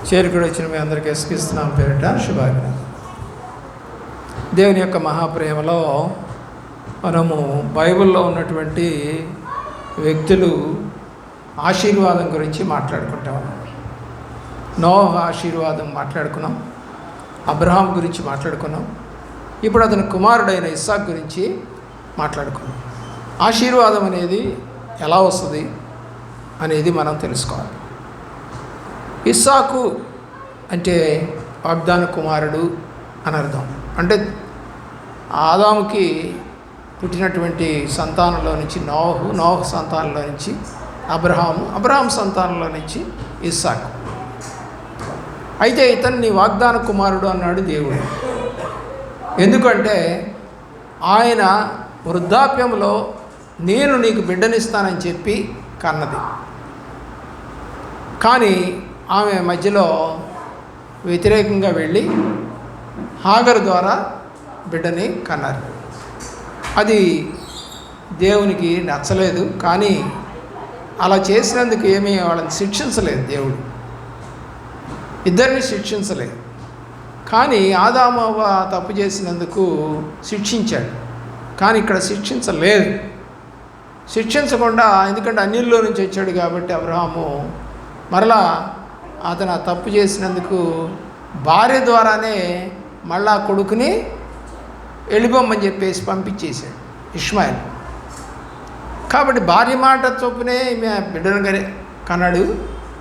చేరుకుని వచ్చిన మీ అందరికీ ఎస్కిస్తున్నాం పేరిట శుభాకాంక్షలు. దేవుని యొక్క మహాప్రేమలో మనము బైబిల్లో ఉన్నటువంటి వ్యక్తులు ఆశీర్వాదం గురించి మాట్లాడుకుంటాం. నోహ ఆశీర్వాదం మాట్లాడుకున్నాం, అబ్రహాం గురించి మాట్లాడుకున్నాం, ఇప్పుడు అతని కుమారుడైన ఇస్సాకు గురించి మాట్లాడుకున్నాం. ఆశీర్వాదం అనేది ఎలా వస్తుంది అనేది మనం తెలుసుకోవాలి. ఇస్సాకు అంటే వాగ్దాన కుమారుడు అని అర్థం. అంటే ఆదాముకి పుట్టినటువంటి సంతానంలో నుంచి నోహు సంతానంలో నుంచి అబ్రహాం సంతానంలో నుంచి ఇస్సాకు. అయితే ఇతన్ని వాగ్దాన కుమారుడు అన్నాడు దేవుడు. ఎందుకంటే ఆయన వృద్ధాప్యంలో నేను నీకు బిడ్డనిస్తానని చెప్పి కన్నది. కానీ ఆమె మధ్యలో వ్యతిరేకంగా వెళ్ళి హాగరు ద్వారా బిడ్డని కన్నారు. అది దేవునికి నచ్చలేదు. కానీ అలా చేసినందుకు ఏమీ వాళ్ళని శిక్షించలేదు దేవుడు, ఇద్దరిని శిక్షించలేదు. కానీ ఆదాము అవ్వ తప్పు చేసినందుకు శిక్షించాడు. కానీ ఇక్కడ శిక్షించలేదు. శిక్షించకుండా, ఎందుకంటే అన్యుల్లో నుంచి వచ్చాడు కాబట్టి అబ్రహాము మరలా అతను తప్పు చేసినందుకు భార్య ద్వారానే మళ్ళా కొడుకుని వెళ్ళిపోమని చెప్పేసి పంపించేశాడు ఇష్మాయిల్. కాబట్టి భార్య మాట చొప్పునే బిడ్డను కన్నాడు,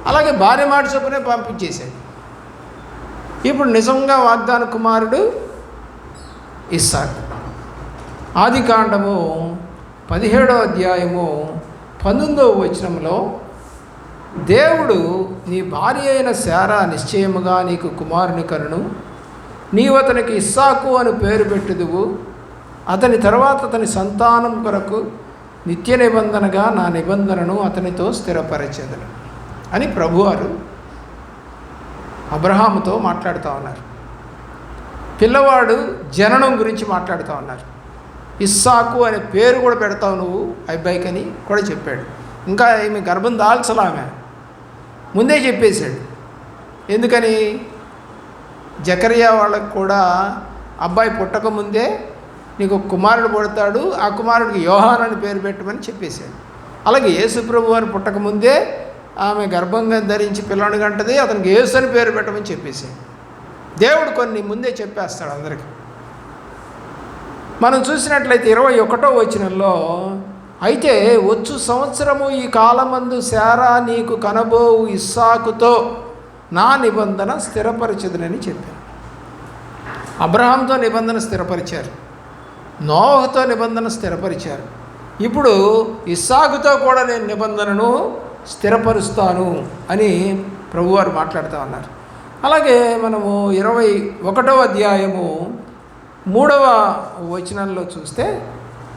అలాగే భార్య మాట చొప్పునే పంపించేశాడు. ఇప్పుడు నిజంగా వాగ్దాన కుమారుడు ఇస్సాకు. ఆదికాండము 17వ అధ్యాయము 19వ వచనంలో దేవుడు నీ భార్య అయిన శారా నిశ్చయముగా నీకు కుమారుని కనును, నీవు అతనికి ఇస్సాకు అని పేరు పెట్టుదువు, అతని తర్వాత అతని సంతానం కొరకు నిత్య నిబంధనగా నా నిబంధనను అతనితో స్థిరపరచెదను అని ప్రభువారు అబ్రహాముతో మాట్లాడుతూ ఉన్నారు. పిల్లవాడు జననం గురించి మాట్లాడుతూ ఉన్నారు. ఇస్సాకు అనే పేరు కూడా పెడతావు నువ్వు అబ్బాయికి అని కూడా చెప్పాడు. ఇంకా ఏమి గర్భం దాల్చలామె ముందే చెప్పేశాడు. ఎందుకని? జకరియా వాళ్ళకు కూడా అబ్బాయి పుట్టకముందే నీకు కుమారుడు పుడతాడు, ఆ కుమారుడికి యోహాన్ అని పేరు పెట్టమని చెప్పేశాడు. అలాగే యేసు ప్రభు వారు పుట్టకముందే ఆమె గర్భంగా ధరించి పిల్లని కంటది, అతనికి యేసు అని పేరు పెట్టమని చెప్పేశాడు. దేవుడు కొన్ని ముందే చెప్పేస్తాడు అందరికీ. మనం చూసినట్లయితే 21వ వచనంలో, అయితే వచ్చు సంవత్సరము ఈ కాలమందు శారా నీకు కనబోవు ఇస్సాకుతో నా నిబంధన స్థిరపరచదునని చెప్పారు. అబ్రహాంతో నిబంధన స్థిరపరిచారు, నోహుతో నిబంధన స్థిరపరిచారు. ఇప్పుడు ఇస్సాకుతో కూడా నేను నిబంధనను స్థిరపరుస్తాను అని ప్రభువారు మాట్లాడుతూ ఉన్నారు. అలాగే మనము 21వ అధ్యాయము 3వ వచనంలో చూస్తే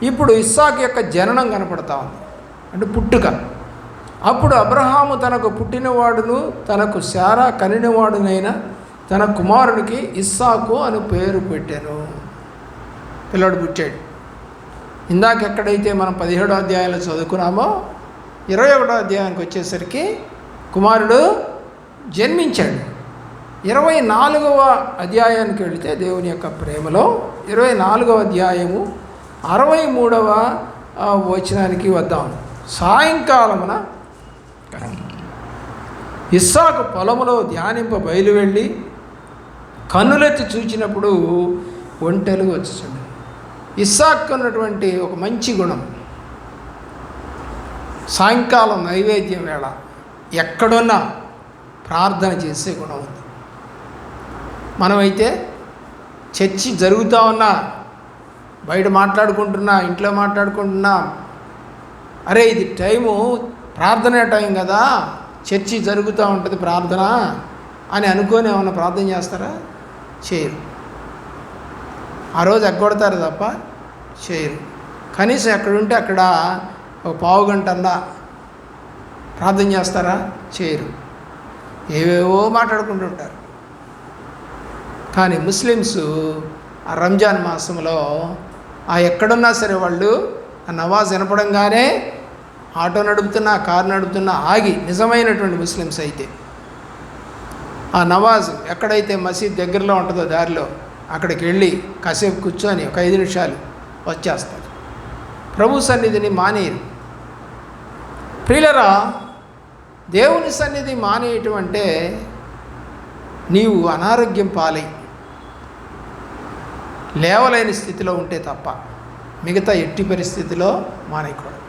ఇప్పుడు ఇస్సాకు యొక్క జననం కనపడతా ఉంది, అంటే పుట్టుక. అప్పుడు అబ్రహాము తనకు పుట్టినవాడును తనకు శారా కనినవాడునైనా తన కుమారునికి ఇస్సాకు అని పేరు పెట్టాను. పిల్లడు పుట్టాడు. ఇందాక ఎక్కడైతే మనం 17వ అధ్యాయంలో చదువుకున్నామో 21వ అధ్యాయానికి వచ్చేసరికి కుమారుడు జన్మించాడు. 24వ అధ్యాయానికి వెళితే దేవుని యొక్క ప్రేమలో 24వ అధ్యాయము 63వ వచనానికి వద్దాం. సాయంకాలమున ఇస్సాకు పొలములో ధ్యానింప బయలువెళ్ళి కన్నులెత్తి చూచినప్పుడు ఒంటెలు వచ్చేసాడు. ఇస్సాకు ఉన్నటువంటి ఒక మంచి గుణం, సాయంకాలం నైవేద్యం వేళ ఎక్కడున్నా ప్రార్థన చేసే గుణం ఉంది. మనమైతే చర్చి జరుగుతూ ఉన్నా, బయట మాట్లాడుకుంటున్నా, ఇంట్లో మాట్లాడుకుంటున్నా, అరే ఇది టైము ప్రార్థన టైం కదా, చర్చి జరుగుతూ ఉంటుంది ప్రార్థన అని అనుకొని ఏమన్నా ప్రార్థన చేస్తారా? చేయరు. ఆ రోజు ఎగ్గొడతారు తప్ప చేయరు. కనీసం ఎక్కడుంటే అక్కడ ఒక పావు గంట అన్నా ప్రార్థన చేస్తారా? చేయరు. ఏవేవో మాట్లాడుకుంటుంటారు. కానీ ముస్లిమ్స్ ఆ రంజాన్ మాసంలో ఎక్కడున్నా సరే వాళ్ళు ఆ నమాజ్ వినపడంగానే ఆటో నడుపుతున్నా, కారు నడుపుతున్నా ఆగి, నిజమైనటువంటి ముస్లిమ్స్ అయితే ఆ నమాజ్ ఎక్కడైతే మసీద్ దగ్గరలో ఉంటుందో దారిలో అక్కడికి వెళ్ళి కాసేపు కూర్చొని ఒక 5 నిమిషాలు వచ్చేస్తారు. ప్రభు సన్నిధిని మానేయరు. ప్రియులరా, దేవుని సన్నిధి మానేయటం అంటే నీవు అనారోగ్యం పాలై లేవలేని స్థితిలో ఉంటే తప్ప మిగతా ఎట్టి పరిస్థితిలో మానేయకూడదు.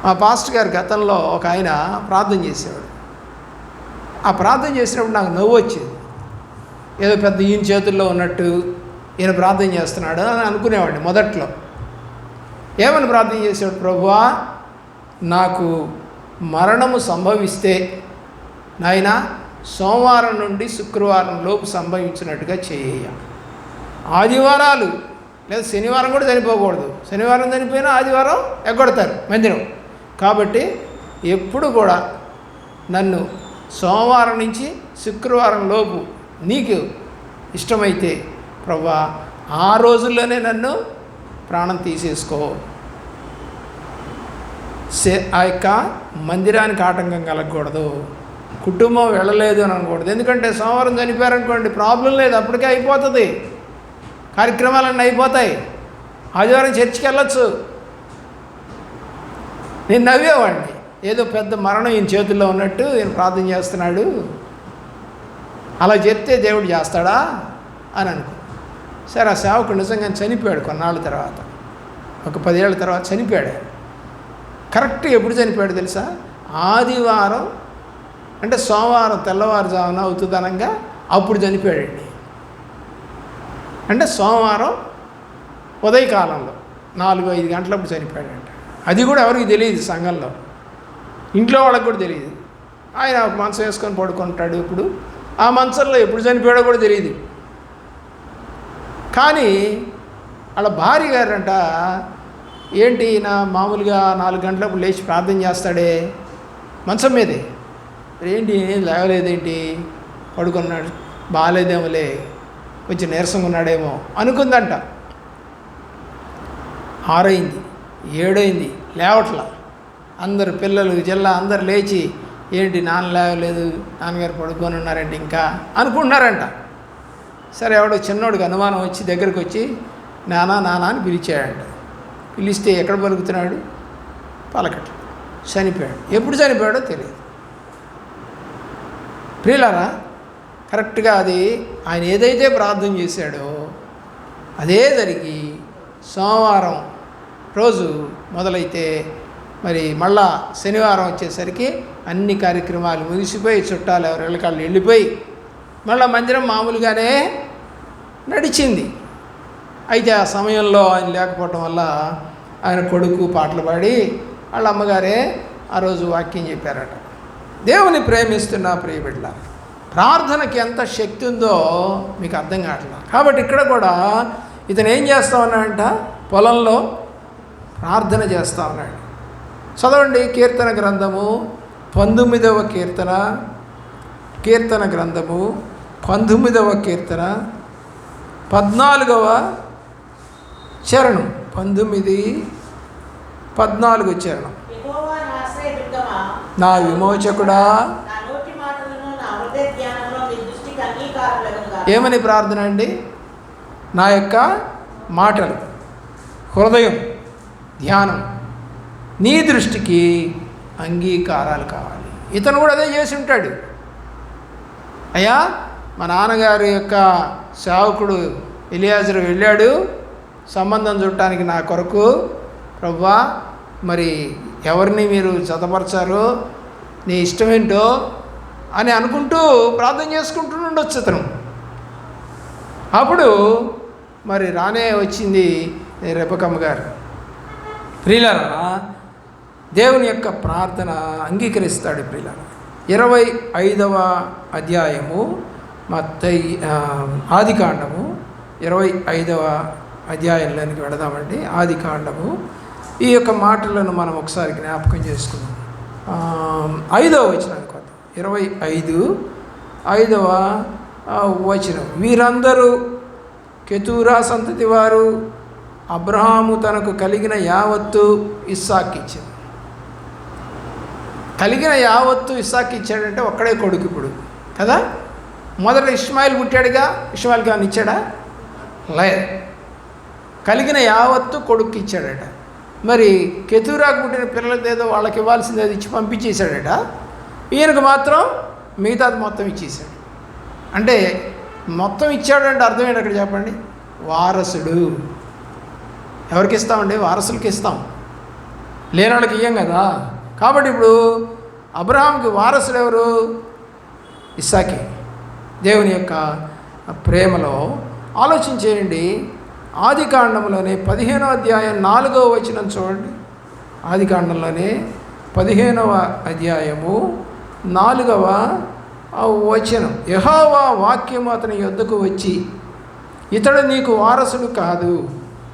మా పాస్టర్ గారు గతంలో ఒక ఆయన ప్రార్థన చేసేవాడు. ఆ ప్రార్థన చేసినప్పుడు నాకు నవ్వు వచ్చేది. ఏదో పెద్ద ఈయన చేతుల్లో ఉన్నట్టు ఈయన ప్రార్థన చేస్తున్నాడు అని అనుకునేవాడిని మొదట్లో. ఏమని ప్రార్థన చేసేవాడు? ప్రభువా, నాకు మరణము సంభవిస్తే నాయన సోమవారం నుండి శుక్రవారం లోపు సంభవించినట్టుగా చేయ. ఆదివారాలు లేదా శనివారం కూడా చనిపోకూడదు. శనివారం చనిపోయినా ఆదివారం ఎగ్గొడతారు మందిరం. కాబట్టి ఎప్పుడు కూడా నన్ను సోమవారం నుంచి శుక్రవారం లోపు నీకు ఇష్టమైతే ప్రభువా ఆ రోజుల్లోనే నన్ను ప్రాణం తీసేసుకో. ఆ యొక్క మందిరానికి ఆటంకం కలగకూడదు, కుటుంబం వెళ్ళలేదు అని అనకూడదు. ఎందుకంటే సోమవారం చనిపోయారనుకోండి ప్రాబ్లం లేదు, అప్పటికే అయిపోతుంది, కార్యక్రమాలన్నీ అయిపోతాయి, ఆదివారం చర్చికి వెళ్ళొచ్చు. నేను నవ్వేవాడిని, ఏదో పెద్ద మరణం ఈయన చేతుల్లో ఉన్నట్టు ఈయన ప్రార్థన చేస్తున్నాడు, అలా చెప్తే దేవుడు చేస్తాడా అని అనుకో. సరే, ఆ సేవకుడు నిజంగా చనిపోయాడు కొన్నాళ్ళ తర్వాత, ఒక 10 ఏళ్ళ తర్వాత చనిపోయాడు. కరెక్ట్ ఎప్పుడు చనిపోయాడు తెలుసా? ఆదివారం అంటే సోమవారం తెల్లవారుజామున అవుతుందనంగా అప్పుడు చనిపోయాడండి. అంటే సోమవారం ఉదయకాలంలో 4-5 గంటలప్పుడు చనిపోయాడంట. అది కూడా ఎవరికి తెలియదు, సంఘంలో ఇంట్లో వాళ్ళకి కూడా తెలియదు. ఆయన మంచం వేసుకొని పడుకుంటాడు. ఇప్పుడు ఆ మంచంలో ఎప్పుడు చనిపోయాడో కూడా తెలియదు. కానీ వాళ్ళ భార్య గారంట, ఏంటి నా మామూలుగా 4 గంటలప్పుడు లేచి ప్రార్థన చేస్తాడే మంచం మీదే, ఏంటి లేవలేదేంటి, పడుకున్నాడు, బాగాలేదేమోలే, కొంచెం నీరసంగా ఉన్నాడేమో అనుకుందంట. 6 అయింది, 7 అయింది, లేవట్లా. అందరు పిల్లలు జిల్లా అందరు లేచి ఏంటి నాన్న లేవలేదు, నాన్నగారు పడుకొని ఉన్నారంటే ఇంకా అనుకుంటున్నారంట. సరే, ఎవడో చిన్నోడికి అనుమానం వచ్చి దగ్గరికి వచ్చి నానా నానా అని పిలిచాడంట. పిలిస్తే ఎక్కడ పలుకుతున్నాడు? పలకట్లేదు, చనిపోయాడు. ఎప్పుడు చనిపోయాడో తెలియదు. ప్రియులారా, కరెక్ట్గా అది ఆయన ఏదైతే ప్రార్థన చేశాడో అదే జరిగి సోమవారం రోజు మొదలైతే మరి మళ్ళా శనివారం వచ్చేసరికి అన్ని కార్యక్రమాలు ముగిసిపోయి చుట్టాలు ఎవరి ఇళ్ళకాళ్ళు వెళ్ళిపోయి మళ్ళీ మందిరం మామూలుగానే నడిచింది. అయితే ఆ సమయంలో ఆయన లేకపోవటం వల్ల ఆయన కొడుకు పాటలు పాడి వాళ్ళ అమ్మగారే ఆ రోజు వాక్యం చెప్పారట. దేవుని ప్రేమిస్తున్న ప్రియబిడ్డ, ప్రార్థనకి ఎంత శక్తి ఉందో మీకు అర్థం కావట్లేదు. కాబట్టి ఇక్కడ కూడా ఇతను ఏం చేస్తా ఉన్నాడంట? పొలంలో ప్రార్థన చేస్తూ ఉన్నాడు. చదవండి, కీర్తన గ్రంథము 19వ కీర్తన, కీర్తన గ్రంథము 19వ కీర్తన 14వ చరణం, 19-14 చరణం. నా విమోచకుడా, ఏమని ప్రార్థన అండి? నా యొక్క మాటలు, హృదయం, ధ్యానం నీ దృష్టికి అంగీకారాలు కావాలి. ఇతను కూడా అదే చేసి ఉంటాడు. అయ్యా, మా నాన్నగారి యొక్క సేవకుడు ఎలియాజరు వెళ్ళాడు సంబంధం చూడటానికి నా కొరకు, ప్రభువా మరి ఎవరిని మీరు జతపరచారో, నీ ఇష్టమేంటో అని అనుకుంటూ ప్రార్థన చేసుకుంటుండొచ్చు ఇతను. అప్పుడు మరి రానే వచ్చింది రెబెక్కమ్మ గారు. ప్రియులారా, దేవుని యొక్క ప్రార్థన అంగీకరిస్తాడు. ప్రియులారా, 25వ అధ్యాయము మత్తయి ఆదికాండము 25వ అధ్యాయంలోనికి వెళదామండి. ఆదికాండము ఈ యొక్క మాటలను మనం ఒకసారి జ్ఞాపకం చేసుకుందాం. 5వ వచనానికి వద్దాం. 25 వచనం. వీరందరూ కెతూరా సంతతి వారు, అబ్రహాము తనకు కలిగిన యావత్తు ఇస్సాకుకిచ్చాడు. కలిగిన యావత్తు ఇస్సాకు ఇచ్చాడంటే ఒక్కడే కొడుకు ఇప్పుడు కదా. మొదట ఇష్మాయిల్ పుట్టాడుగా, ఇష్మాయిల్కి ఏమైనా ఇచ్చాడా? లేదు. కలిగిన యావత్తు కొడుకు ఇచ్చాడట. మరి కెతూరాకు పుట్టిన పిల్లలకి ఏదో వాళ్ళకి ఇవ్వాల్సింది అది ఇచ్చి పంపించేశాడట. ఈయనకు మాత్రం మిగతాది మొత్తం ఇచ్చేసాడు. అంటే మొత్తం ఇచ్చాడంటే అర్థం ఏంటి అక్కడ చెప్పండి? వారసుడు. ఎవరికి ఇస్తామండి? వారసులకి ఇస్తాం, లేని వాళ్ళకి ఇయ్యం కదా. కాబట్టి ఇప్పుడు అబ్రహాంకి వారసుడు ఎవరు? ఇస్సాకే. దేవుని యొక్క ప్రేమలో ఆలోచించేయండి. ఆదికాండంలోనే 15వ అధ్యాయం 4వ వచనం చూడండి. ఆదికాండంలోనే 15వ అధ్యాయము 4వ వచనం. యెహోవా వాక్యము అతని యొద్దకు వచ్చి, ఇతడు నీకు వారసుడు కాదు,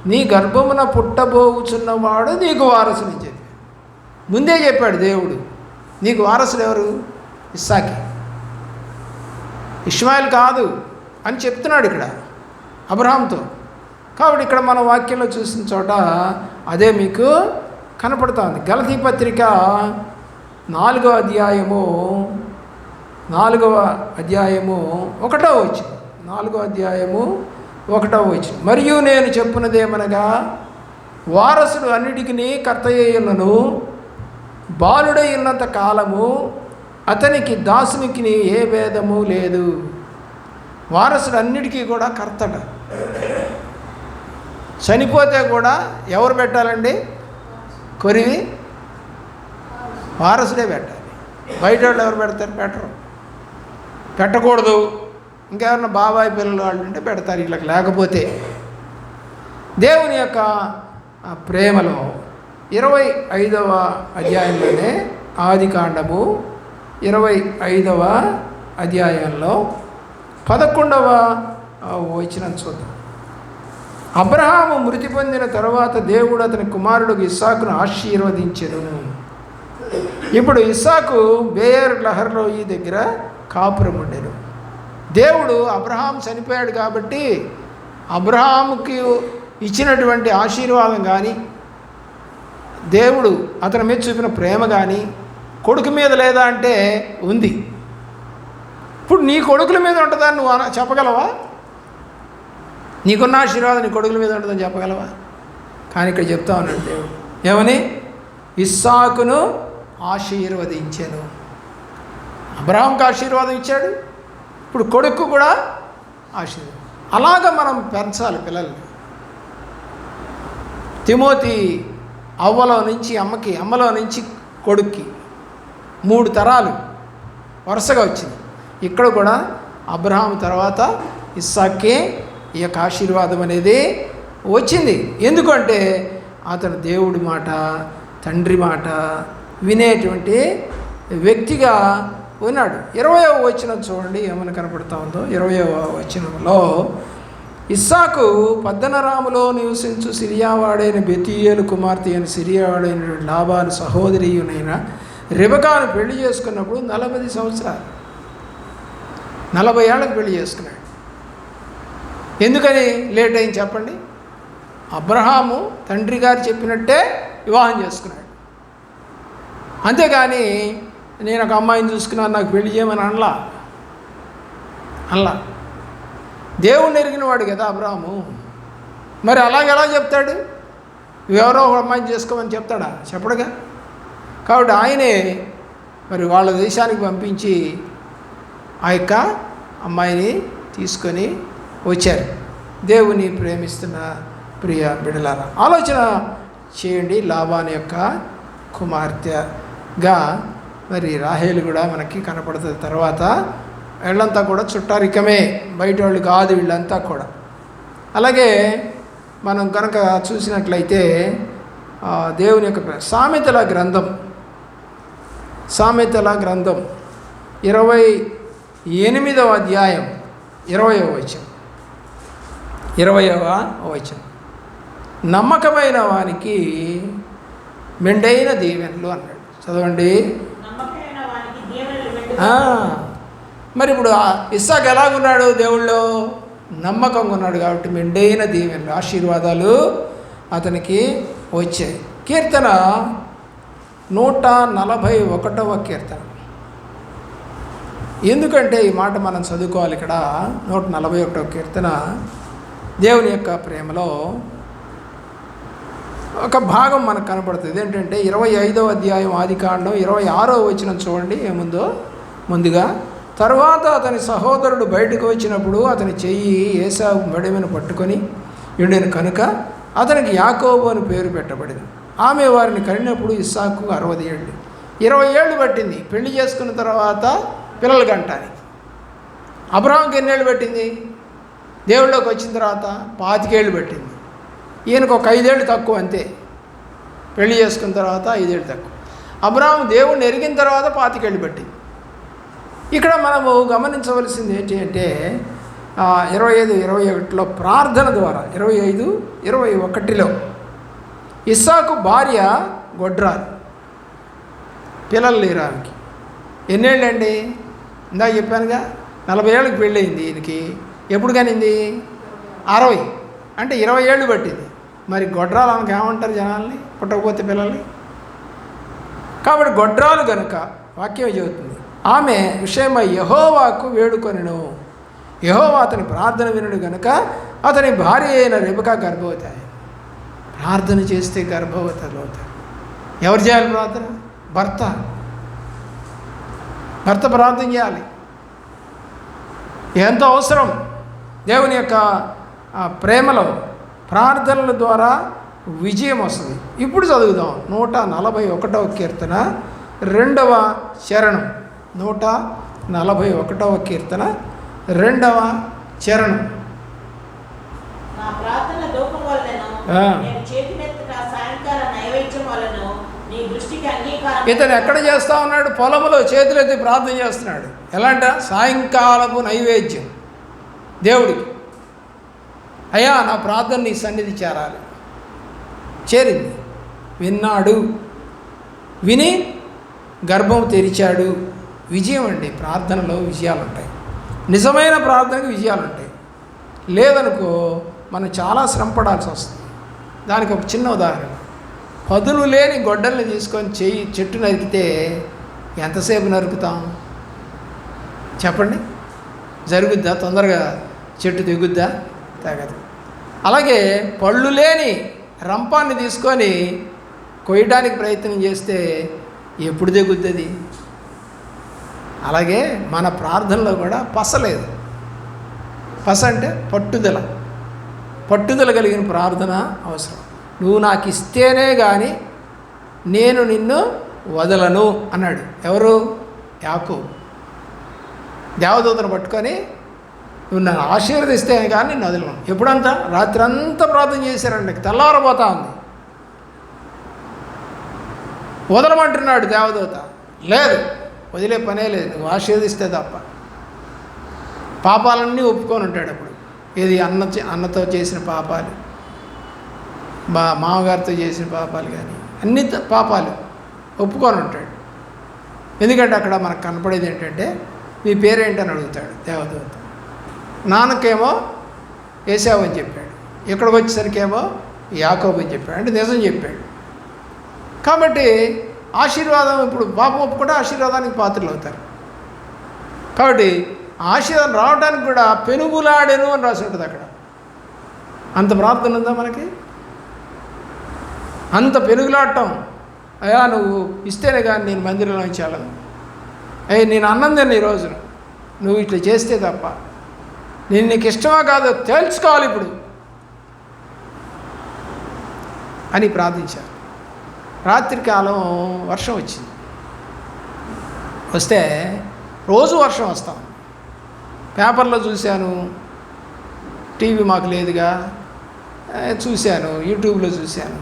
నీ గర్భమున పుట్టబోచున్నవాడు నీకు వారసుని చెప్పి ముందే చెప్పాడు దేవుడు. నీకు వారసుడు ఎవరు? ఇస్సాకే, ఇష్మాయిల్ కాదు అని చెప్తున్నాడు ఇక్కడ అబ్రహాంతో. కాబట్టి ఇక్కడ మన వాక్యంలో చూసిన చోట అదే మీకు కనపడుతుంది. గలతీ పత్రిక 4వ అధ్యాయము 1వ వచనం. 4వ అధ్యాయము 1వ వచనం. మరియు నేను చెప్పున్నదేమనగా, వారసుడు అన్నిటికీ కర్తయ్యున్నను, బాలుడై ఉన్నంత కాలము అతనికి దాసునికి ఏ భేదము లేదు. వారసుడు అన్నిటికీ కూడా కర్తట. చనిపోతే కూడా ఎవరు పెట్టాలండి? కొరివి వారసుడే పెట్టాలి. బయట వాళ్ళు ఎవరు పెడతారు? పెట్టరు, పెట్టకూడదు. ఇంకెవరన్నా బాబాయ్ పిల్లలు వాళ్ళు ఉంటే పెడతారు, వీళ్ళకి లేకపోతే. దేవుని యొక్క ప్రేమలో 25వ అధ్యాయంలోనే, ఆదికాండము 25వ అధ్యాయంలో 11వ వచనం చూద్దాం. అబ్రహాము మృతి పొందిన తర్వాత దేవుడు అతని కుమారుడు ఇస్సాకును ఆశీర్వదించెను. ఇప్పుడు ఇస్సాకు బేయర్ లహర్లోయి దగ్గర కాపురం ఉండెను. దేవుడు అబ్రహాం చనిపోయాడు కాబట్టి అబ్రహాముకి ఇచ్చినటువంటి ఆశీర్వాదం కానీ, దేవుడు అతని మీద చూపిన ప్రేమ కానీ కొడుకు మీద లేదా అంటే ఉంది. ఇప్పుడు నీ కొడుకుల మీద ఉంటుందని నువ్వు చెప్పగలవా? నీకున్న ఆశీర్వాదం నీ కొడుకుల మీద ఉంటుందని చెప్పగలవా? కానీ ఇక్కడ చెప్తా ఉన్నాడు దేవుడు ఏమని? ఇస్సాకును ఆశీర్వదించాను. అబ్రహాంకి ఆశీర్వాదం ఇచ్చాడు, ఇప్పుడు కొడుకు కూడా ఆశీర్వాదం. అలాగ మనం పెంచాలి పిల్లల్ని. తిమోతి అవ్వలో నుంచి అమ్మకి, అమ్మలో నుంచి కొడుక్కి 3 తరాలు వరుసగా వచ్చింది. ఇక్కడ కూడా అబ్రహాం తర్వాత ఇస్సాకే ఈ యొక్క ఆశీర్వాదం అనేది వచ్చింది. ఎందుకంటే అతను దేవుడి మాట, తండ్రి మాట వినేటువంటి వ్యక్తిగా ఉన్నాడు. 20వ వచనం చూడండి ఏమని కనపడుతూ ఉందో. 20వ వచనంలో, ఇస్సాకు పద్దనరాములో నివసించు సిరియావాడైన బెతీయేలు కుమార్తె అయిన సిరియావాడైన లాబాను సహోదరియునైన రెబెకాను పెళ్లి చేసుకున్నప్పుడు 40 సంవత్సరాలు, 40 ఏళ్ళకి పెళ్లి చేసుకున్నాడు. ఎందుకని లేట్ అయింది చెప్పండి? అబ్రహాము తండ్రి గారు చెప్పినట్టే వివాహం చేసుకున్నాడు. అంతేగాని నేను ఒక అమ్మాయిని చూసుకున్నాను నాకు పెళ్లి చేయమని అనలా. దేవుణ్ణి ఎరిగిన వాడు కదా అబ్రహాము. మరి అలాగెలా చెప్తాడు? ఎవరో ఒక అమ్మాయిని చేసుకోమని చెప్తాడా? చెప్పడుగా. కాబట్టి ఆయనే మరి వాళ్ళ దేశానికి పంపించి ఆ యొక్క అమ్మాయిని తీసుకొని వచ్చారు. దేవుని ప్రేమిస్తున్న ప్రియ బిడ్డలారా, ఆలోచన చేయండి. లాబాను యొక్క కుమార్తెగా మరి రాహేలు కూడా మనకి కనపడుతుంది. తర్వాత వీళ్ళంతా కూడా చుట్టారికమే, బయట వాళ్ళు కాదు వీళ్ళంతా కూడా. అలాగే మనం కనుక చూసినట్లయితే దేవుని యొక్క సామెతల గ్రంథం 28వ అధ్యాయం 20వ వచనం. 20వ వచనం, నమ్మకమైన వానికి మెండైన దీవెనలు అన్నాడు. చదవండి. మరి ఇప్పుడు ఇస్సాకు ఎలాగున్నాడు? దేవుళ్ళు నమ్మకంగా ఉన్నాడు కాబట్టి మెండైన దీవెనలు, ఆశీర్వాదాలు అతనికి వచ్చాయి. కీర్తన 141వ కీర్తన. ఎందుకంటే ఈ మాట మనం చదువుకోవాలి ఇక్కడ. 141వ కీర్తన దేవుని యొక్క ప్రేమలో ఒక భాగం మనకు కనపడుతుంది. ఏంటంటే 25వ అధ్యాయం ఆదికాండం 26వ వచనం చూడండి ఏముందో. ముందుగా, తరువాత అతని సహోదరుడు బయటకు వచ్చినప్పుడు అతని చెయ్యి ఏశావు మెడమీద పట్టుకొని ఉండెను కనుక అతనికి యాకోబు అని పేరు పెట్టబడింది. ఆమె వారిని కనినప్పుడు ఇస్సాకు 60 ఏళ్ళు. 20 ఏళ్ళు పట్టింది పెళ్లి చేసుకున్న తర్వాత పిల్లలు కంటానికి. అబ్రహాంకి ఎన్నేళ్ళు పట్టింది? దేవుళ్ళలోకి వచ్చిన తర్వాత 25 ఏళ్ళు పట్టింది. ఈయనకు ఒక 5 ఏళ్ళు తక్కువ అంతే. పెళ్లి చేసుకున్న తర్వాత 5 ఏళ్ళు తక్కువ. అబ్రహాం దేవుణ్ణి ఎరిగిన తర్వాత 25 ఏళ్ళు పట్టింది. ఇక్కడ మనము గమనించవలసింది ఏంటి అంటే 25, 21లో ప్రార్థన ద్వారా, 25, 21లో ఇస్సాకు భార్య గొడ్రాలు, పిల్లలు లేరు ఆమెకి. ఎన్నేళ్ళండి? ఇందాక చెప్పానుగా 40 ఏళ్ళకి పెళ్ళయింది ఈయనకి. ఎప్పుడు కానింది? 60, అంటే 20 ఏళ్ళు పట్టింది. మరి గొడ్రాలు ఆమెకు ఏమంటారు జనాల్ని, పుట్టకపోతే పిల్లల్ని? కాబట్టి గొడ్రాలు కనుక వాక్యం చెబుతుంది, ఆమె విషయమై యెహోవాకు వేడుకొనెను. యెహోవా అతని ప్రార్థన వినుడు కనుక అతని భార్య అయిన రెబెకా గర్భవతి అయింది. ప్రార్థన చేస్తే గర్భవతులు అవుతారు. ఎవరు చేయాలి ప్రార్థన? భర్త ప్రార్థన చేయాలి. ఎంతో అవసరం దేవుని యొక్క ప్రేమలో. ప్రార్థనల ద్వారా విజయం వస్తుంది. ఇప్పుడు చదువుదాం 141వ కీర్తన 2వ చరణం. 141వ కీర్తన 2వ చరణం. ఇతను ఎక్కడ చేస్తూ ఉన్నాడు? పొలంలో చేతులెత్తి ప్రార్థన చేస్తున్నాడు. ఎలాంట? సాయంకాలపు నైవేద్యం దేవుడికి. అయ్యా నా ప్రార్థన నీ సన్నిధి చేరాలి. చేరింది. విన్నాడు, విని గర్భం తెరిచాడు. విజయం అండి. ప్రార్థనలో విజయాలు ఉంటాయి. నిజమైన ప్రార్థనకు విజయాలు ఉంటాయి. లేదనుకో మనం చాలా శ్రమ పడాల్సి వస్తుంది. దానికి ఒక చిన్న ఉదాహరణ. పదులు లేని గొడ్డల్ని తీసుకొని చెట్టు నరికితే ఎంతసేపు నరుకుతాం చెప్పండి? జరుగుద్దా? తొందరగా చెట్టు తెగుద్దా? తెగదు. అలాగే పళ్ళు లేని రంపాన్ని తీసుకొని కొయ్యడానికి ప్రయత్నం చేస్తే ఎప్పుడు తెగుద్ది? అలాగే మన ప్రార్థనలో కూడా పస లేదు. పస అంటే పట్టుదల కలిగిన ప్రార్థన అవసరం. నువ్వు నాకు ఇస్తేనే కానీ నేను నిన్ను వదలను అన్నాడు. ఎవరు? యాకోబు. దేవదూతను పట్టుకొని నువ్వు నన్ను ఆశీర్వదిస్తే కానీ నిన్ను వదలను. ఎప్పుడంతా? రాత్రి అంతా ప్రార్థన చేశారండి. తెల్లవారబోతా ఉంది. వదలమంటున్నాడు దేవదూత. లేదు, వదిలే పనే లేదు, నువ్వు ఆశీర్వదిస్తే తప్ప. పాపాలన్నీ ఒప్పుకొని ఉంటాడు అప్పుడు. ఏది? అన్నతో చేసిన పాపాలు, మామగారితో చేసిన పాపాలు కానీ అన్ని పాపాలు ఒప్పుకొని ఉంటాడు. ఎందుకంటే అక్కడ మనకు కనపడేది ఏంటంటే మీ పేరేంటని అడుగుతాడు దేవదూత. నాన్నకేమో ఏశావు అని చెప్పాడు, ఇక్కడికి వచ్చేసరికేమో యాకోబు అని చెప్పాడు. అంటే నిజం చెప్పాడు. కాబట్టి ఆశీర్వాదం, ఇప్పుడు పాపం ఒప్పుకుంటే ఆశీర్వాదానికి పాత్రలు అవుతారు. కాబట్టి ఆశీర్వాదం రావడానికి కూడా పెనుగులాడెను అని రాసి ఉంటుంది అక్కడ. అంత ప్రార్థన ఉందా మనకి? అంత పెనుగులాడటం. అయ్యా నువ్వు ఇస్తేనే కానీ నేను మందిరంలో ఉంచాలను. నేను అన్నం తిన్న ఈ రోజున నువ్వు ఇట్లా చేస్తే తప్ప. నేను నీకు ఇష్టమా కాదో తెలుసుకోవాలి ఇప్పుడు అని ప్రార్థించారు. రాత్రికాలం వర్షం వచ్చింది. వస్తే రోజు వర్షం వస్తాం. పేపర్లో చూశాను, టీవీ మాకు లేదుగా, చూశాను, యూట్యూబ్లో చూశాను.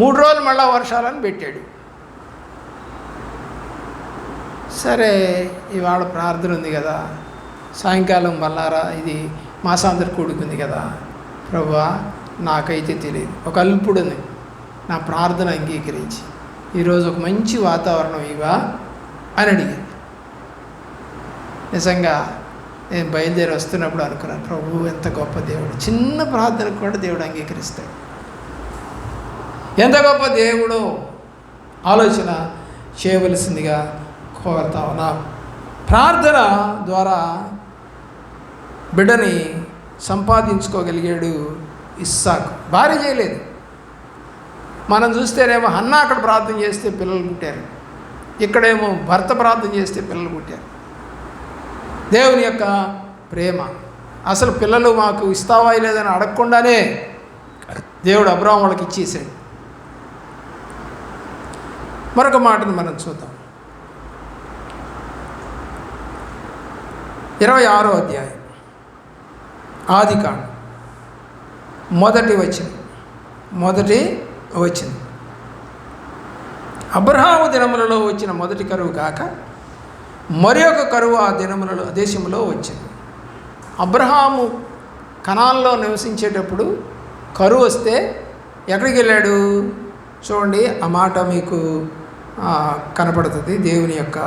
3 రోజులు మళ్ళా వర్షాలని పెట్టాడు. సరే ఇవాళ ప్రార్థన ఉంది కదా, సాయంకాలం మళ్ళారా ఇది మాసాంతర కూడుకుంది కదా, ప్రభువా నాకైతే తెలియదు, ఒక అల్పుడుని నా ప్రార్థన అంగీకరించి ఈరోజు ఒక మంచి వాతావరణం ఇవా అని అడిగాను. నిజంగా నేను బయలుదేరి వస్తున్నప్పుడు అనుకున్నాను, ప్రభు ఎంత గొప్ప దేవుడు, చిన్న ప్రార్థనకు కూడా దేవుడు అంగీకరిస్తాడు. ఎంత గొప్ప దేవుడు. ఆలోచన చేయవలసిందిగా కోరుతా ఉన్నాం. ప్రార్థన ద్వారా బిడ్డని సంపాదించుకోగలిగాడు ఇస్సాకు. భార్య చేయలేదు. మనం చూస్తేనేమో హన్నా అక్కడ ప్రార్థన చేస్తే పిల్లలు పుట్టారు, ఇక్కడేమో భర్త ప్రార్థన చేస్తే పిల్లలు పుట్టారు. దేవుని యొక్క ప్రేమ. అసలు పిల్లలు మాకు ఇస్తావా లేదని అడగకుండానే దేవుడు అబ్రాహాము వాళ్ళకి ఇచ్చేసాడు. మరొక మాటను మనం చూద్దాం. 26వ అధ్యాయం ఆదికాండం మొదటి వచనం. అబ్రహాము దినములలో వచ్చిన మొదటి కరువు కాక మరి ఒక కరువు ఆ దినములలో దేశంలో వచ్చింది. అబ్రహాము కనాన్లో నివసించేటప్పుడు కరువు వస్తే ఎక్కడికి వెళ్ళాడు చూడండి. ఆ మాట మీకు కనపడుతుంది దేవుని యొక్క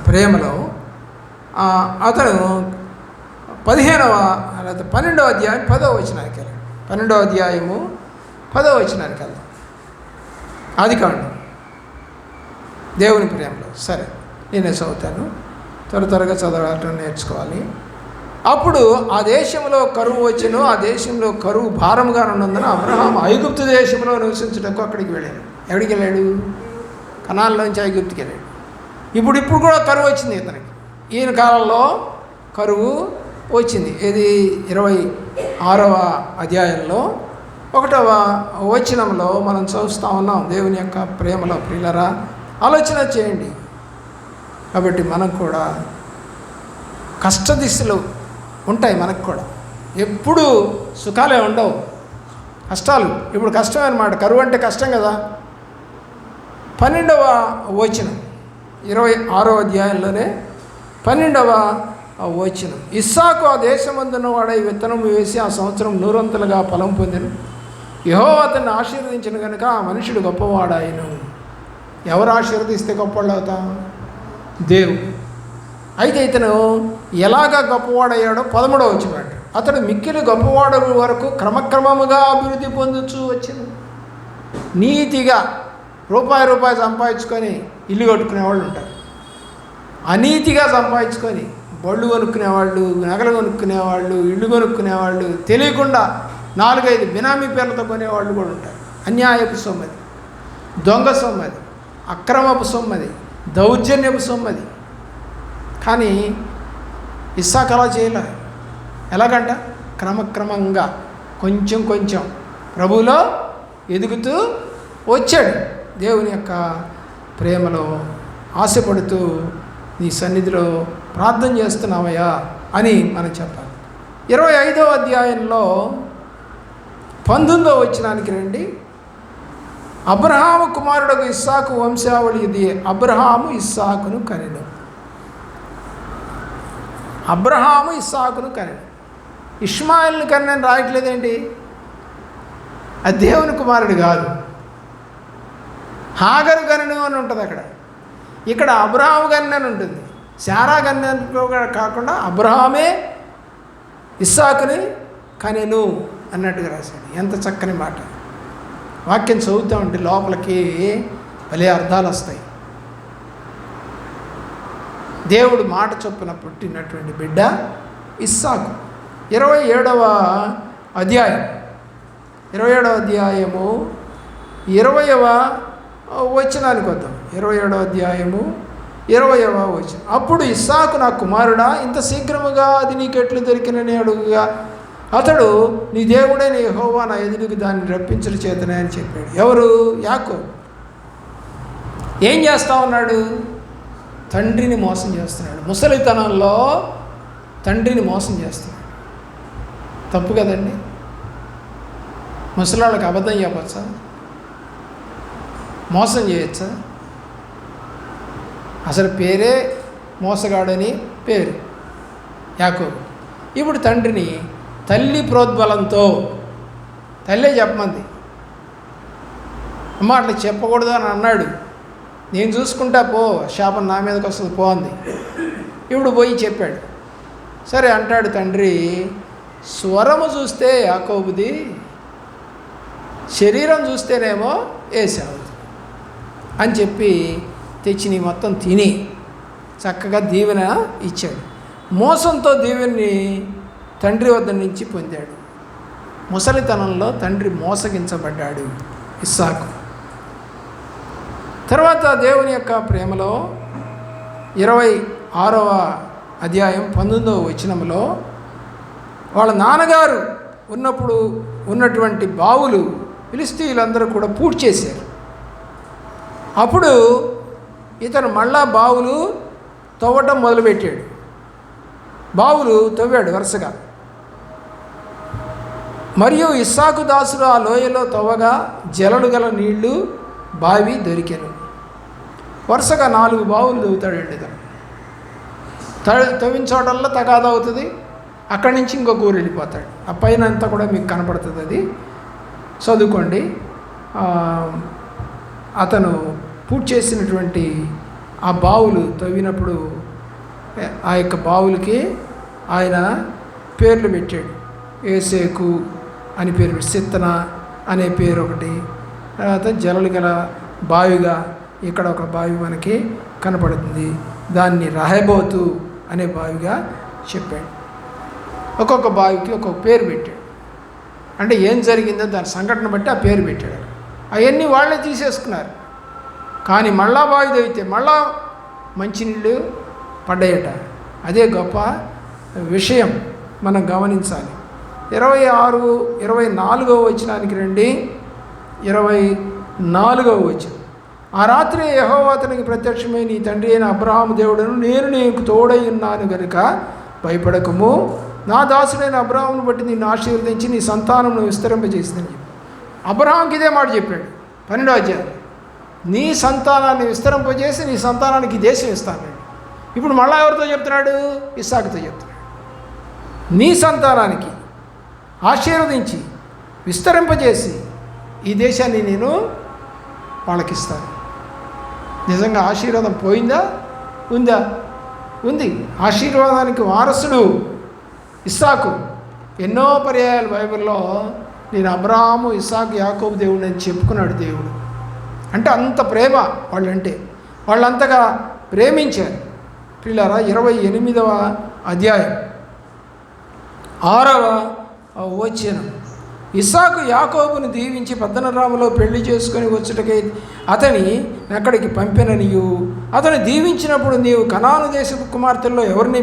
ప్రేమలో. అతను 12వ అధ్యాయం 10వ వచనానికి వెళ్ళాడు. 12వ అధ్యాయము 10వ వచనానికి వెళ్దాం. ఆదికాండం దేవుని ప్రేమలో. సరే, నేనే చదువుతాను. త్వరగా చదవటం నేర్చుకోవాలి. అప్పుడు ఆ దేశంలో కరువు వచ్చెను. ఆ దేశంలో కరువు భారముగా ఉన్నందున అబ్రహాము ఐగుప్తు దేశంలో నివసించుటకు అక్కడికి వెళ్ళాడు. ఎక్కడికి వెళ్ళాడు? కనాన్లోంచి ఐగుప్తుకి వెళ్ళాడు. ఇప్పుడు కూడా కరువు వచ్చింది ఇతనికి. ఈయన కాలంలో కరువు వచ్చింది. ఇది 26వ అధ్యాయంలో 1వ వచనంలో మనం చూస్తూ ఉన్నాం. దేవుని యొక్క ప్రేమలో ప్రియులరా ఆలోచన చేయండి. కాబట్టి మనం కూడా కష్టదిశలు ఉంటాయి. మనకు కూడా ఎప్పుడు సుఖాలే ఉండవు, కష్టాలు. ఇప్పుడు కష్టమే అన్నమాట. కరువు అంటే కష్టం కదా. 12వ వచనం 26వ అధ్యాయంలోనే 12వ వచనం. ఇస్సాకు ఆ దేశమందున్న వాడై విత్తనం వేసి ఆ సంవత్సరం 100 ఫలం పొందెను. యెహోవా అతన్ని ఆశీర్వదించిన కనుక ఆ మనుషుడు గొప్పవాడాయను. ఎవరు ఆశీర్వదిస్తే గొప్పవాళ్ళు అవుతాం? దేవుడు. అయితే ఇతను ఎలాగా గొప్పవాడయ్యాడో 13వ వచనం. అతడు మిక్కిలి గొప్పవాడు వరకు క్రమక్రమముగా అభివృద్ధి పొందుతూ వచ్చింది. నీతిగా రూపాయి సంపాదించుకొని ఇల్లు కట్టుకునేవాళ్ళు ఉంటారు. అనీతిగా సంపాదించుకొని బళ్ళు కొనుక్కునేవాళ్ళు, నగలు కొనుక్కునేవాళ్ళు, ఇళ్ళు కొనుక్కునేవాళ్ళు, తెలియకుండా 4-5 బినామీ పేర్లతో కొనేవాళ్ళు కూడా ఉంటారు. అన్యాయపు సొమ్మది, దొంగ సొమ్మది, అక్రమపు సొమ్మది, దౌర్జన్యపు సొమ్మది. కానీ ఇస్సాకు అలా చేయలే. ఎలాగంట? క్రమక్రమంగా కొంచెం ప్రభువులో ఎదుగుతూ వచ్చాడు. దేవుని యొక్క ప్రేమలో ఆశపడుతూ నీ సన్నిధిలో ప్రార్థన చేస్తున్నావయ్యా అని మనం చెప్పాలి. 25వ అధ్యాయంలో 19వ వచనానికి రండి. అబ్రహాము కుమారుడు ఇస్సాకు వంశావళి ఇది. అబ్రహాము ఇస్సాకును కనెను. ఇష్మాయిల్ని కనెను రాయట్లేదేంటి? అది దేవుని కుమారుడు కాదు. హాగరు కనెను అని ఉంటుంది అక్కడ. ఇక్కడ అబ్రహాము కనెను ఉంటుంది. శారా కనెను కాకుండా అబ్రహామే ఇస్సాకుని కనెను అన్నట్టుగా రాశాడు. ఎంత చక్కని మాట. వాక్యం చదువుతూ ఉంటే లోపలికి భలే అర్థాలు వస్తాయి. దేవుడు మాట చొప్పున పుట్టినటువంటి బిడ్డ ఇస్సాకు. 27వ అధ్యాయము 20వ వచనానికి వద్దాం. 27వ అధ్యాయము 20వ వచనం. అప్పుడు ఇస్సాకు నా కుమారుడా, ఇంత శీఘ్రముగా అది నీకెట్లు దొరికినని అడుగుగా అతడు నీ దేవుడైన యెహోవా నా ఎదురుకు దాన్ని రప్పించడం చేతనే అని చెప్పాడు. ఎవరు? యాకోబు. ఏం చేస్తా ఉన్నాడు? తండ్రిని మోసం చేస్తున్నాడు. ముసలితనంలో తండ్రిని మోసం చేస్తున్నాడు. తప్పు కదండి. ముసలాళ్ళకి అబద్ధం చెప్పచ్చా? మోసం చేయొచ్చా? అసలు పేరే మోసగాడని పేరు యాకోబు. ఇప్పుడు తండ్రిని తల్లి ప్రోద్బలంతో, తల్లే చెప్పమంది, అమ్మ అట్లా చెప్పకూడదు అని అన్నాడు. నేను చూసుకుంటా పో, శాపం నా మీదకి వస్తుంది పో అంది. ఇప్పుడు పోయి చెప్పాడు. సరే అంటాడు తండ్రి. స్వరము చూస్తే యాకోబుది, శరీరం చూస్తేనేమో ఏసావుది. అని చెప్పి తెచ్చి మొత్తం తిని చక్కగా దీవెన ఇచ్చాడు. మోసంతో దీవెని తండ్రి వద్ద నుంచి పొందాడు. ముసలితనంలో తండ్రి మోసగించబడ్డాడు ఇస్సాకు. తర్వాత దేవుని యొక్క ప్రేమలో 26వ అధ్యాయం 19వ వచనంలో వాళ్ళ నాన్నగారు ఉన్నప్పుడు ఉన్నటువంటి బావులు ఫిలిష్తీయులందరూ కూడా పూడ్చి చేశారు. అప్పుడు ఇతను మళ్ళా బావులు తవ్వటం మొదలుపెట్టాడు. బావులు తవ్వాడు వరుసగా. మరియు ఇస్సాకు దాసుడు ఆ లోయలో తవ్వగా జలలు గల నీళ్లు బావి దొరికెను. వరుసగా 4 బావులు తవ్వుతాడండి ఇతను. తవ్విన చోటల్లో తగాదా అవుతుంది. అక్కడి నుంచి ఇంకొక ఊరు వెళ్ళిపోతాడు. ఆ పైన అంతా కూడా మీకు కనపడుతుంది, అది చదువుకోండి. అతను పూర్తి చేసినటువంటి ఆ బావులు తవ్వినప్పుడు ఆ యొక్క బావులకి ఆయన పేర్లు పెట్టాడు. ఏసేకు అని పేరు పెట్టి, సిత్తన అనే పేరు ఒకటి, తర్వాత జలలు గల బావిగా ఇక్కడ ఒక బావి మనకి కనపడుతుంది. దాన్ని రహబోతు అనే బావిగా చెప్పాడు. ఒక్కొక్క బావికి ఒక్కొక్క పేరు పెట్టాడు. అంటే ఏం జరిగిందో దాని సంఘటన బట్టి ఆ పేరు పెట్టాడు. అవన్నీ వాళ్ళే తీసేసుకున్నారు. కానీ మళ్ళా బావి తవ్వితే మళ్ళా మంచినీళ్ళు పడ్డాయట. అదే గొప్ప విషయం మనం గమనించాలి. 24వ వచనానికి రండి. 24వ వచనం. ఆ రాత్రి యెహోవా అతనికి ప్రత్యక్షమై, నీ తండ్రి అయిన అబ్రహాము దేవుడను, నేను నీకు తోడై ఉన్నాను గనుక భయపడకము, నా దాసుడైన అబ్రహామును బట్టి నిన్ను ఆశీర్వదించి నీ సంతానమును విస్తరింపజేసిందని చెప్పి అబ్రహాంకి ఇదే మాట చెప్పాడు 12వ అధ్యాయం. నీ సంతానాన్ని విస్తరింపజేసి నీ సంతానానికి దేశం ఇస్తాను. ఇప్పుడు మళ్ళా ఎవరితో చెప్తున్నాడు? ఇస్సాకుతో చెప్తున్నాడు. నీ సంతానానికి ఆశీర్వదించి విస్తరింపజేసి ఈ దేశాన్ని నేను వాళ్ళకిస్తాను. నిజంగా ఆశీర్వాదం పోయిందా? ఉందా? ఉంది. ఆశీర్వాదానికి వారసుడు ఇస్సాకు. ఎన్నో పర్యాయాలు బైబిల్లో నేను అబ్రహాము, ఇస్సాకు, యాకోబు దేవుడు అని చెప్పుకున్నాడు దేవుడు. అంటే అంత ప్రేమ వాళ్ళంటే, వాళ్ళంతగా ప్రేమించారు. పిల్లరా 28వ అధ్యాయం 6వ వచనం. ఇస్సాకు యాకోబును దీవించి పద్దనరాములో పెళ్లి చేసుకొని వచ్చుటకై అతని అక్కడికి పంపెననియు, అతను దీవించినప్పుడు నీవు కనాను దేశపు కుమార్తెల్లో ఎవరిని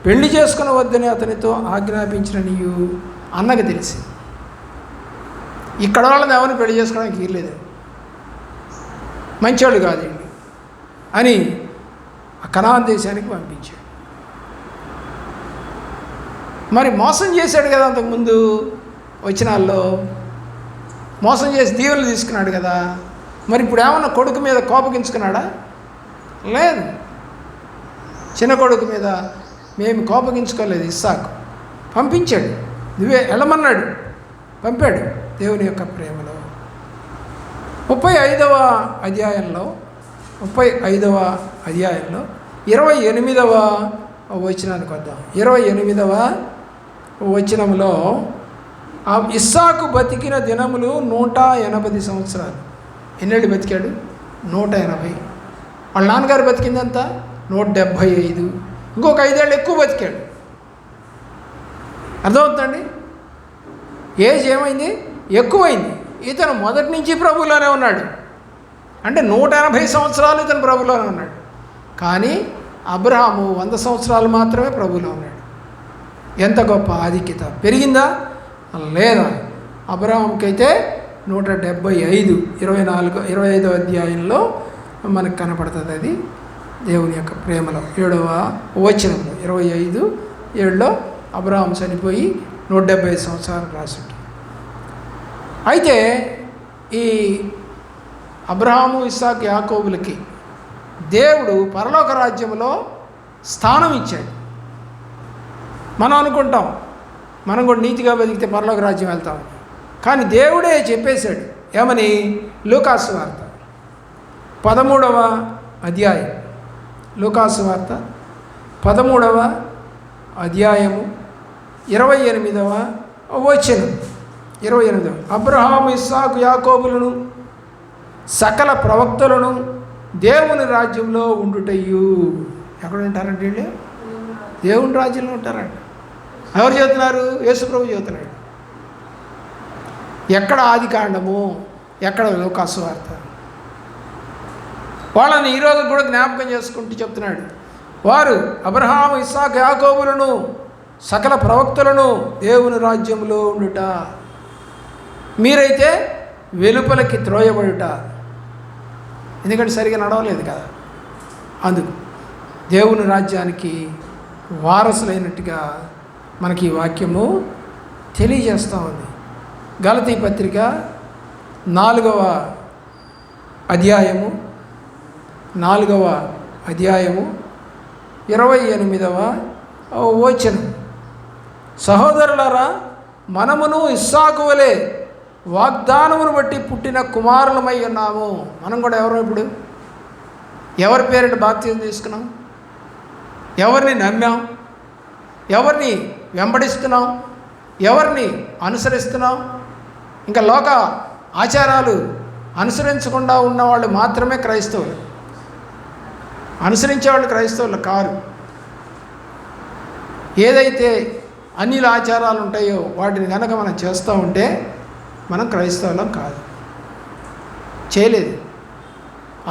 పెళ్లి చేసుకుని వద్దని అతనితో ఆజ్ఞాపించిననియు అన్నకు తెలిసి. ఇక్కడ వాళ్ళని ఎవరిని పెళ్లి చేసుకోవడానికి వీల్లేదు, మంచోళ్ళు కాదండి అని ఆ కనాను దేశానికి పంపించాడు. మరి మోసం చేశాడు కదా, అంతకుముందు వచనాల్లో మోసం చేసి దీవెనలు తీసుకున్నాడు కదా. మరి ఇప్పుడు ఏమన్నా కొడుకు మీద కోపగించుకున్నాడా? లేదు. చిన్న కొడుకు మీద మేము కోపగించుకోలేదు. ఇస్సాకు పంపించాడు. నువ్వే వెళ్ళమన్నాడు, పంపాడు దేవుని యొక్క ప్రేమలో. 35వ అధ్యాయంలో 28వ వచనానికి వద్దాం. 28వ వచనంలో ఇస్సాకు బతికిన దినములు 180 సంవత్సరాలు. ఎన్నేళ్ళు బతికాడు? 180. వాళ్ళ నాన్నగారు బతికిందంతా 175. ఇంకొక 5 ఏళ్ళు ఎక్కువ బతికాడు. అర్థమవుతుందండి? ఏజ్ ఏమైంది? ఎక్కువైంది. ఇతను మొదటి నుంచి ప్రభువులోనే ఉన్నాడు. అంటే 180 సంవత్సరాలు ఇతను ప్రభువులోనే ఉన్నాడు. కానీ అబ్రహాము 100 సంవత్సరాలు మాత్రమే ప్రభువులో ఉన్నాడు. ఎంత గొప్ప ఆధిక్యత! పెరిగిందా? లేదా? అబ్రహాంకైతే 175. 25వ అధ్యాయంలో మనకు కనపడుతుంది. అది దేవుని యొక్క ప్రేమలో 7వ వచనంలో 25:7 అబ్రహాం చనిపోయి 175 సంవత్సరాలు రాసుంటాడు. అయితే ఈ అబ్రహాము, ఇస్సాకు, యాకోబులకి దేవుడు పరలోక రాజ్యంలో స్థానం ఇచ్చాడు. మనం అనుకుంటాం మనం కూడా నీతిగా బతికితే పరలోక రాజ్యం వెళ్తాం. కానీ దేవుడే చెప్పేశాడు. ఏమని? లూకాసు వార్త 13వ అధ్యాయం. లూకాసు వార్త 13వ అధ్యాయము 28వ వచనం. 28. అబ్రహాము, ఇస్సాకు, యాకోబులను సకల ప్రవక్తలను దేవుని రాజ్యంలో ఉండుటయు. ఎక్కడ ఉంటారంటే వీళ్ళు? దేవుని రాజ్యంలో ఉంటారంట. ఎవరు చెబుతున్నారు? యేసుప్రభు చెబుతున్నాడు. ఎక్కడ ఆది కాండము, ఎక్కడ లోకాసు వార్త? వాళ్ళని ఈరోజు కూడా జ్ఞాపకం చేసుకుంటూ చెప్తున్నాడు. వారు అబ్రహాము, ఇస్సాకు, యాకోబులను సకల ప్రవక్తలను దేవుని రాజ్యంలో ఉండుట, మీరైతే వెలుపలకి త్రోయబడుట. ఎందుకంటే సరిగా నడవలేదు కదా. అందుకు దేవుని రాజ్యానికి వారసులైనట్టుగా మనకి ఈ వాక్యము తెలియజేస్తూ ఉంది. గలతీ పత్రిక 4వ అధ్యాయము 28వ వచనం. సహోదరులారా, మనమును ఇస్సాకు వలె వాగ్దానమును బట్టి పుట్టిన కుమారులమై ఉన్నాము. మనం కూడా ఎవరు? ఇప్పుడు ఎవరి పేరిట బాప్తిజం తీసుకున్నాం? ఎవరిని నమ్మాం? ఎవరిని వెంబడిస్తున్నాం? ఎవరిని అనుసరిస్తున్నాం? ఇంకా లోక ఆచారాలు అనుసరించకుండా ఉన్నవాళ్ళు మాత్రమే క్రైస్తవులు. అనుసరించేవాళ్ళు క్రైస్తవులు కారు. ఏదైతే అన్యుల ఆచారాలు ఉంటాయో వాటిని కనుక మనం చేస్తూ ఉంటే మనం క్రైస్తవులం కాదు. చేయలేదు.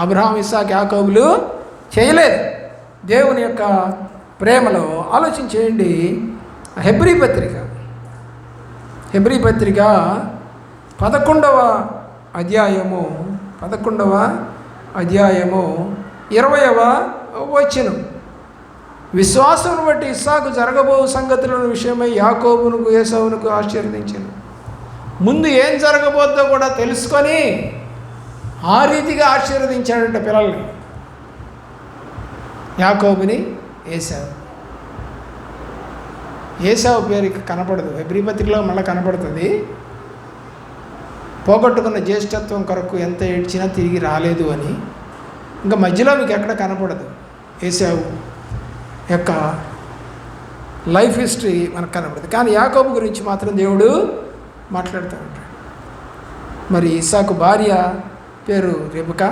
అబ్రహాం, ఇస్సాకు, యాకోబులు చేయలేదు. దేవుని యొక్క ప్రేమలో ఆలోచన చేయండి. హెబ్రీ పత్రిక 11వ అధ్యాయము 20వ వచనం. విశ్వాసమును బట్టి ఇస్సాకు జరగబో సంగతుల విషయమై యాకోబునకు ఏసావునకు ఆశీర్వదించాను. ముందు ఏం జరగబోద్దో కూడా తెలుసుకొని ఆ రీతిగా ఆశీర్వదించాడంట పిల్లల్ని, యాకోబుని, ఏసావు. ఏసావు పేరు కనపడదు. హెబ్రీ పత్రికలో మళ్ళీ కనపడుతుంది. పోగొట్టుకున్న జ్యేష్ఠత్వం కొరకు ఎంత ఏడ్చినా తిరిగి రాలేదు అని. ఇంకా మధ్యలో మీకు ఎక్కడ కనపడదు ఏసావు యొక్క లైఫ్ హిస్టరీ మనకు కనపడదు. కానీ యాకోబు గురించి మాత్రం దేవుడు మాట్లాడుతూ ఉంటాడు. మరి ఇస్సాకు భార్య పేరు రెబెకా.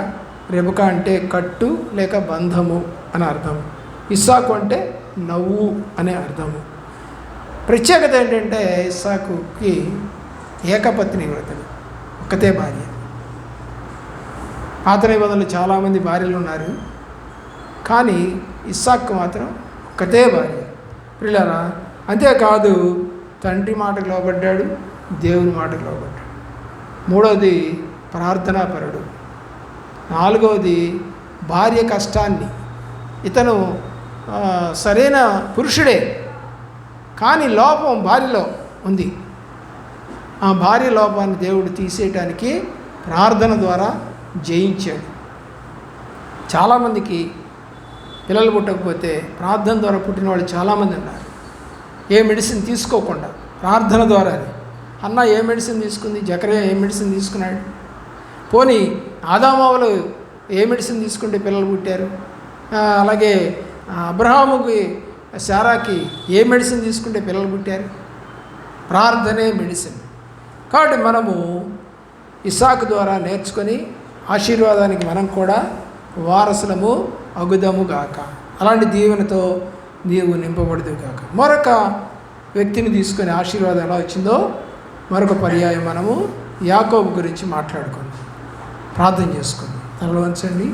రెబెకా అంటే కట్టు లేక బంధము అని అర్థం. ఇస్సాకు అంటే నవ్వు అనే అర్థము. ప్రత్యేకత ఏంటంటే ఇస్సాకుకి ఏకపత్ని వ్రతం, ఒక్కతే భార్య. పాత నిబంధనలు చాలామంది భార్యలు ఉన్నారు, కానీ ఇస్సాకు మాత్రం ఒక్కతే భార్య. ప్రియులారా, అంతేకాదు తండ్రి మాటకు లోబడ్డాడు, దేవుని మాటకు లోబడ్డాడు. మూడవది ప్రార్థనాపరుడు. నాలుగవది భార్య కష్టాన్ని, ఇతను సరైన పురుషుడే కానీ లోపం భార్యలో ఉంది. ఆ భార్య లోపాన్ని దేవుడు తీసేయటానికి ప్రార్థన ద్వారా జయించాడు. చాలామందికి పిల్లలు పుట్టకపోతే ప్రార్థన ద్వారా పుట్టిన వాళ్ళు చాలామంది ఉన్నారు. ఏ మెడిసిన్ తీసుకోకుండా ప్రార్థన ద్వారా. అన్న ఏ మెడిసిన్ తీసుకుంది? జకరియా ఏ మెడిసిన్ తీసుకున్నాడు? పోనీ ఆదామావులు ఏ మెడిసిన్ తీసుకుంటే పిల్లలు పుట్టారు? అలాగే అబ్రహాముకి, శారాకి ఏ మెడిసిన్ తీసుకుంటే పిల్లలు పుట్టారు? ప్రార్థనే మెడిసిన్. కాబట్టి మనము ఇస్సాకు ద్వారా నేర్చుకొని ఆశీర్వాదానికి మనం కూడా వారసులము అగుదము గాక. అలాంటి దీవెనతో నీవు నింపబడదు గాక. మరొక వ్యక్తిని తీసుకొని ఆశీర్వాదం ఎలా వచ్చిందో మరొక పర్యాయం మనము యాకోబు గురించి మాట్లాడుకుందాం. ప్రార్థన చేసుకుందాం. తలవంచండి.